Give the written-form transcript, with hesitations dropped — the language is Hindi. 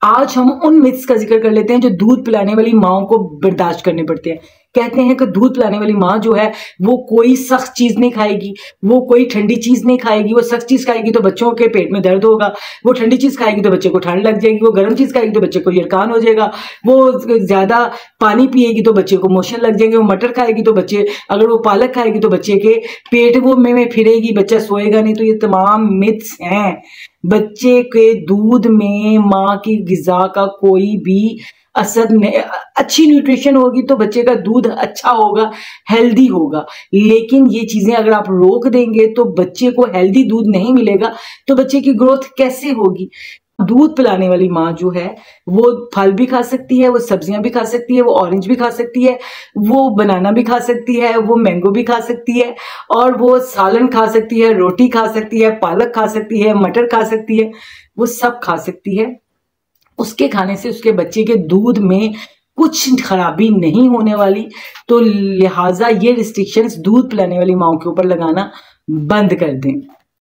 आज हम उन मिथ्स का जिक्र कर लेते हैं जो दूध पिलाने वाली माओ को बर्दाश्त करने पड़ते हैं। कहते हैं कि दूध पिलाने वाली माँ जो है वो कोई सख्त चीज नहीं खाएगी, वो कोई ठंडी चीज नहीं खाएगी। वो सख्त चीज खाएगी तो बच्चों के पेट में दर्द होगा, वो ठंडी चीज खाएगी तो बच्चे को ठंड लग जाएगी, वो गर्म चीज खाएगी तो बच्चे को यरकान हो जाएगा, वो ज्यादा पानी पिएगी तो बच्चे को मोशन लग जाएंगे, वो मटर खाएगी तो बच्चे, अगर वो पालक खाएगी तो बच्चे के पेट वो में फिरेगी, बच्चा सोएगा नहीं। तो ये तमाम मिथ्स हैं। बच्चे के दूध में माँ की गिजा का कोई भी असर नहीं। अच्छी न्यूट्रिशन होगी तो बच्चे का दूध अच्छा होगा, हेल्दी होगा। लेकिन ये चीजें अगर आप रोक देंगे तो बच्चे को हेल्दी दूध नहीं मिलेगा, तो बच्चे की ग्रोथ कैसे होगी। दूध पिलाने वाली माँ जो है वो फल भी खा सकती है, वो सब्जियां भी खा सकती है, वो ऑरेंज भी खा सकती है, वो बनाना भी खा सकती है, वो मैंगो भी खा सकती है, और वो सालन खा सकती है, रोटी खा सकती है, पालक खा सकती है, मटर खा सकती है, वो सब खा सकती है। उसके खाने से उसके बच्चे के दूध में कुछ खराबी नहीं होने वाली। तो लिहाजा ये रिस्ट्रिक्शंस दूध पिलाने वाली माओ के ऊपर लगाना बंद कर दें।